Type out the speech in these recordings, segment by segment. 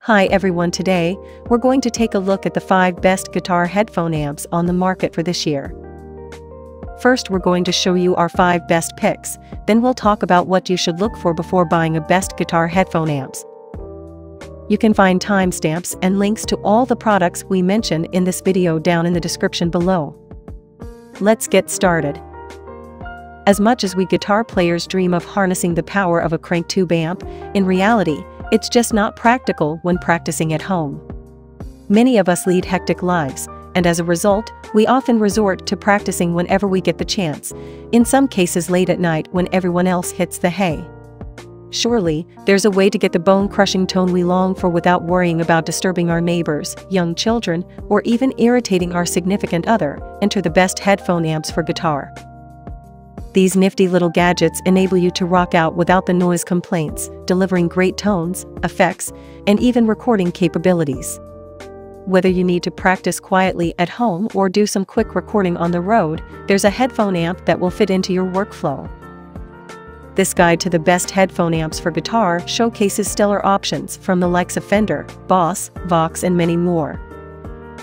Hi everyone, today, we're going to take a look at the 5 best guitar headphone amps on the market for this year. First, we're going to show you our 5 best picks, then we'll talk about what you should look for before buying a best guitar headphone amps. You can find timestamps and links to all the products we mention in this video down in the description below. Let's get started. As much as we guitar players dream of harnessing the power of a crank tube amp, in reality, it's just not practical when practicing at home. Many of us lead hectic lives, and as a result, we often resort to practicing whenever we get the chance, in some cases late at night when everyone else hits the hay. Surely, there's a way to get the bone-crushing tone we long for without worrying about disturbing our neighbors, young children, or even irritating our significant other. Enter the best headphone amps for guitar. These nifty little gadgets enable you to rock out without the noise complaints, delivering great tones, effects, and even recording capabilities. Whether you need to practice quietly at home or do some quick recording on the road, there's a headphone amp that will fit into your workflow. This guide to the best headphone amps for guitar showcases stellar options from the likes of Fender, Boss, Vox, and many more.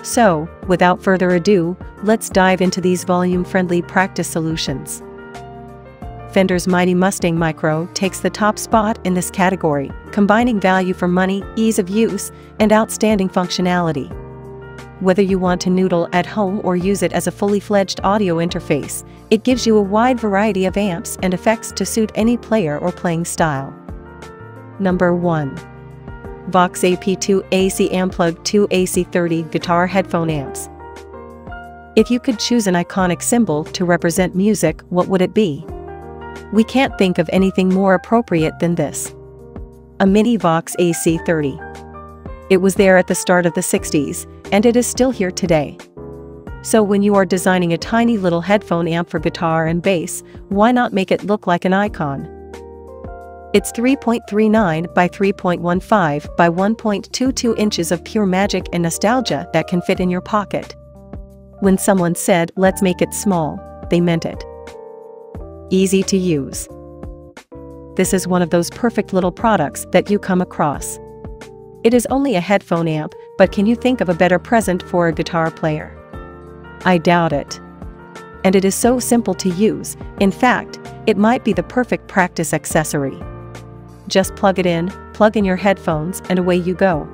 So, without further ado, let's dive into these volume-friendly practice solutions. Fender's mighty Mustang Micro takes the top spot in this category, combining value for money, ease of use, and outstanding functionality. Whether you want to noodle at home or use it as a fully fledged audio interface, it gives you a wide variety of amps and effects to suit any player or playing style. Number 1. Vox AP2 AC Amplug 2 AC30 Guitar Headphone Amps. If you could choose an iconic symbol to represent music, what would it be? We can't think of anything more appropriate than this. A mini Vox AC30. It was there at the start of the 60s, and it is still here today. So when you are designing a tiny little headphone amp for guitar and bass, why not make it look like an icon? It's 3.39 by 3.15 by 1.22 inches of pure magic and nostalgia that can fit in your pocket. When someone said, "Let's make it small," they meant it. Easy to use. This is one of those perfect little products that you come across. It is only a headphone amp, but can you think of a better present for a guitar player? I doubt it. And it is so simple to use, in fact, it might be the perfect practice accessory. Just plug in your headphones, and away you go.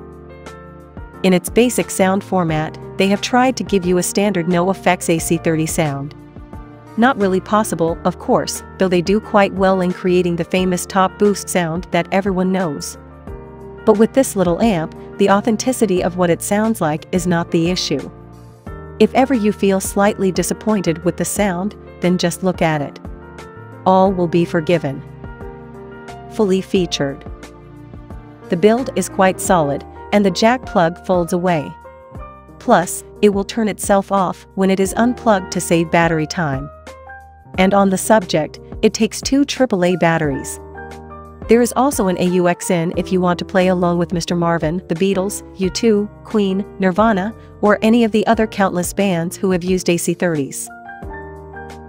In its basic sound format, they have tried to give you a standard no-effects AC30 sound. Not really possible, of course, though they do quite well in creating the famous top boost sound that everyone knows. But with this little amp, the authenticity of what it sounds like is not the issue. If ever you feel slightly disappointed with the sound, then just look at it. All will be forgiven. Fully featured. The build is quite solid, and the jack plug folds away. Plus, it will turn itself off when it is unplugged to save battery time. And on the subject, it takes 2 AAA batteries. There is also an AUX in if you want to play along with Mr. Marvin, the Beatles, U2, Queen, Nirvana, or any of the other countless bands who have used AC30s.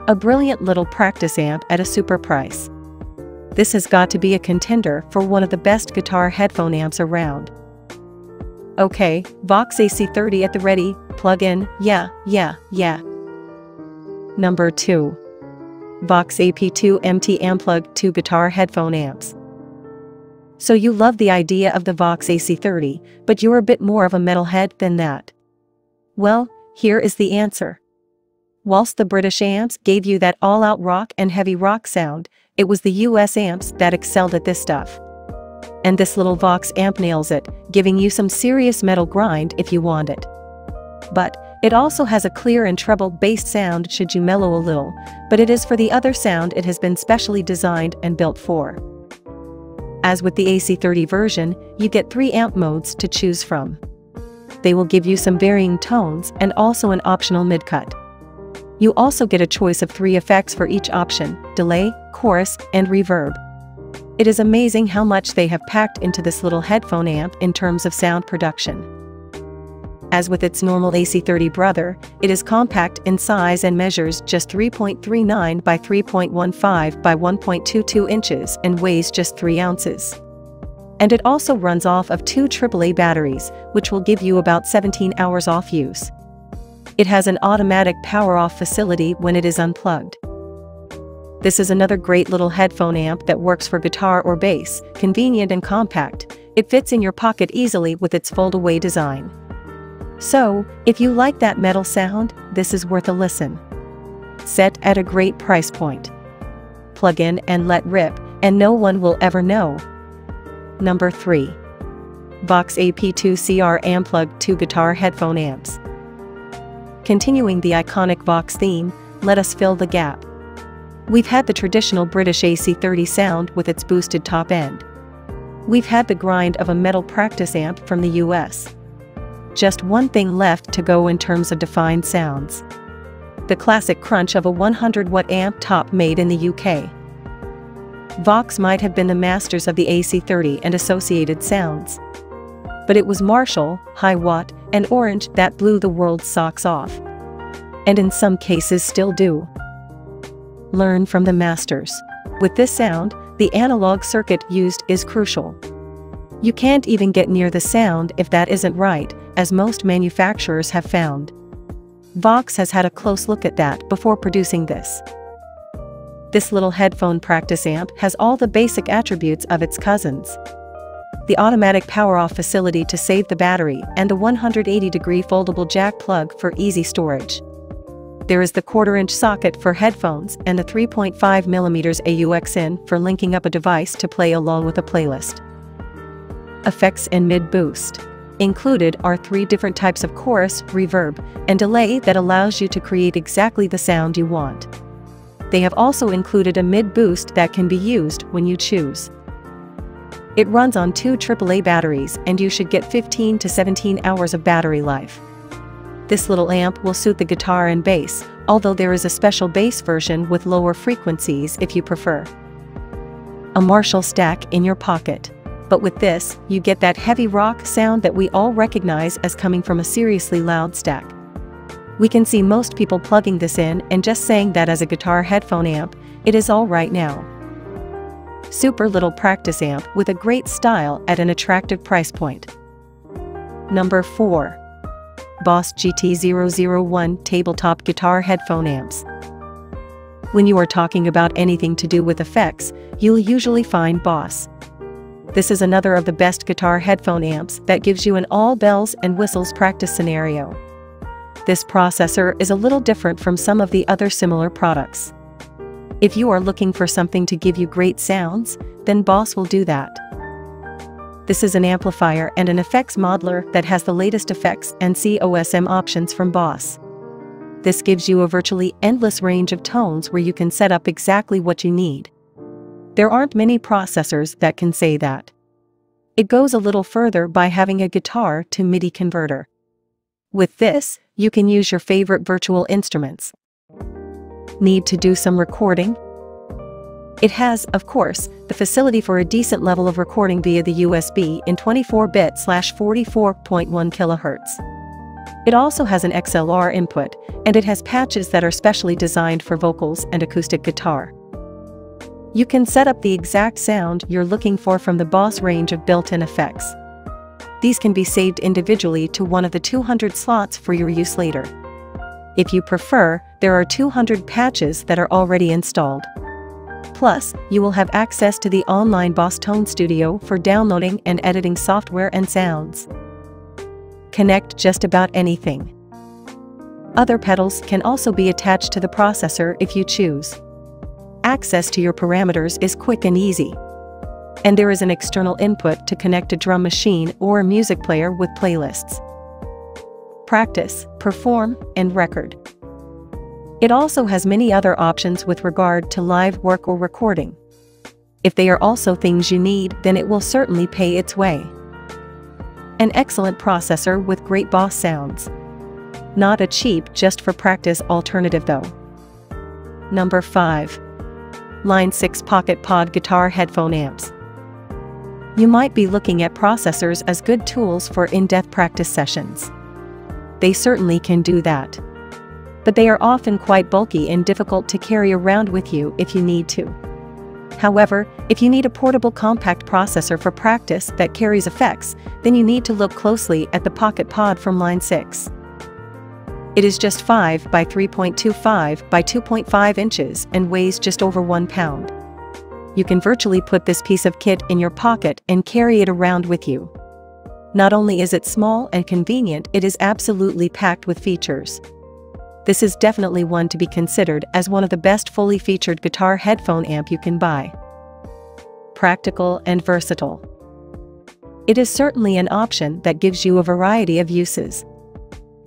A brilliant little practice amp at a super price. This has got to be a contender for one of the best guitar headphone amps around. Okay, Vox AC30 at the ready, plug in, yeah. Number 2. Vox AP2 MT Amplug 2 Guitar Headphone Amps. So you love the idea of the Vox AC30, but you're a bit more of a metalhead than that. Well, here is the answer. Whilst the British amps gave you that all-out rock and heavy rock sound, it was the US amps that excelled at this stuff. And this little Vox amp nails it, giving you some serious metal grind if you want it. But it also has a clear and treble bass sound should you mellow a little, but it is for the other sound it has been specially designed and built for. As with the AC30 version, you get 3 amp modes to choose from. They will give you some varying tones and also an optional mid-cut. You also get a choice of 3 effects for each option: delay, chorus, and reverb. It is amazing how much they have packed into this little headphone amp in terms of sound production. As with its normal AC30 brother, it is compact in size and measures just 3.39 by 3.15 by 1.22 inches and weighs just 3 ounces. And it also runs off of 2 AAA batteries, which will give you about 17 hours off use. It has an automatic power-off facility when it is unplugged. This is another great little headphone amp that works for guitar or bass, convenient and compact. It fits in your pocket easily with its fold-away design. So, if you like that metal sound, this is worth a listen. Set at a great price point. Plug in and let rip, and no one will ever know. Number 3. Vox AP2CR Amplug 2 Guitar Headphone Amps. Continuing the iconic Vox theme, let us fill the gap. We've had the traditional British AC30 sound with its boosted top end. We've had the grind of a metal practice amp from the US. Just one thing left to go in terms of defined sounds. The classic crunch of a 100-watt amp top made in the UK. Vox might have been the masters of the AC30 and associated sounds. But it was Marshall, Hi-Watt, and Orange that blew the world's socks off. And in some cases still do. Learn from the masters. With this sound, the analog circuit used is crucial. You can't even get near the sound if that isn't right, as most manufacturers have found. Vox has had a close look at that before producing this. This little headphone practice amp has all the basic attributes of its cousins. The automatic power-off facility to save the battery and the 180-degree foldable jack plug for easy storage. There is the 1/4-inch socket for headphones and the 3.5mm AUX-in for linking up a device to play along with a playlist. Effects and mid-boost. Included are 3 different types of chorus, reverb, and delay that allows you to create exactly the sound you want. They have also included a mid-boost that can be used when you choose. It runs on 2 AAA batteries and you should get 15 to 17 hours of battery life. This little amp will suit the guitar and bass, although there is a special bass version with lower frequencies if you prefer. A Marshall stack in your pocket. But with this, you get that heavy rock sound that we all recognize as coming from a seriously loud stack. We can see most people plugging this in and just saying that as a guitar headphone amp, it is all right now. Super little practice amp with a great style at an attractive price point. Number 4. Boss GT001 Tabletop Guitar Headphone Amps. When you are talking about anything to do with effects, you'll usually find Boss. This is another of the best guitar headphone amps that gives you an all bells and whistles practice scenario. This processor is a little different from some of the other similar products. If you are looking for something to give you great sounds, then Boss will do that. This is an amplifier and an effects modeler that has the latest effects and COSM options from Boss. This gives you a virtually endless range of tones where you can set up exactly what you need. There aren't many processors that can say that. It goes a little further by having a guitar to MIDI converter. With this, you can use your favorite virtual instruments. Need to do some recording? It has, of course, the facility for a decent level of recording via the USB in 24-bit/44.1 kHz. It also has an XLR input, and it has patches that are specially designed for vocals and acoustic guitar. You can set up the exact sound you're looking for from the Boss range of built-in effects. These can be saved individually to one of the 200 slots for your use later. If you prefer, there are 200 patches that are already installed. Plus, you will have access to the online Boss Tone Studio for downloading and editing software and sounds. Connect just about anything. Other pedals can also be attached to the processor if you choose. Access to your parameters is quick and easy. And there is an external input to connect a drum machine or a music player with playlists. Practice, perform, and record. It also has many other options with regard to live work or recording. If they are also things you need, then it will certainly pay its way. An excellent processor with great Boss sounds. Not a cheap just for practice alternative though. Number 5. Line 6 Pocket Pod Guitar Headphone Amps. You might be looking at processors as good tools for in-depth practice sessions. They certainly can do that. But they are often quite bulky and difficult to carry around with you if you need to. However, if you need a portable compact processor for practice that carries effects, then you need to look closely at the Pocket Pod from line 6. It is just 5 by 3.25 by 2.5 inches and weighs just over 1 pound. You can virtually put this piece of kit in your pocket and carry it around with you. Not only is it small and convenient, it is absolutely packed with features. This is definitely one to be considered as one of the best fully featured guitar headphone amp you can buy. Practical and versatile. It is certainly an option that gives you a variety of uses.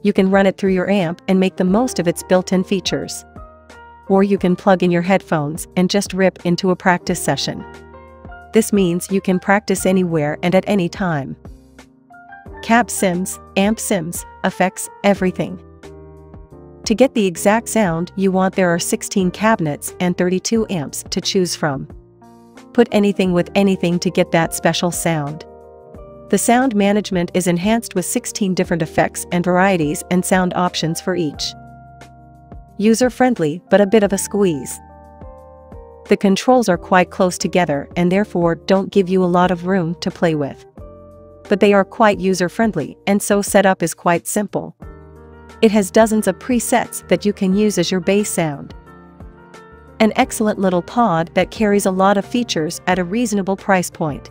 You can run it through your amp and make the most of its built-in features. Or you can plug in your headphones and just rip into a practice session. This means you can practice anywhere and at any time. Cab sims, amp sims, effects, everything. To get the exact sound you want, there are 16 cabinets and 32 amps to choose from. Put anything with anything to get that special sound. The sound management is enhanced with 16 different effects and varieties and sound options for each. User-friendly but a bit of a squeeze. The controls are quite close together and therefore don't give you a lot of room to play with. But they are quite user-friendly, and so setup is quite simple. It has dozens of presets that you can use as your bass sound. An excellent little pod that carries a lot of features at a reasonable price point.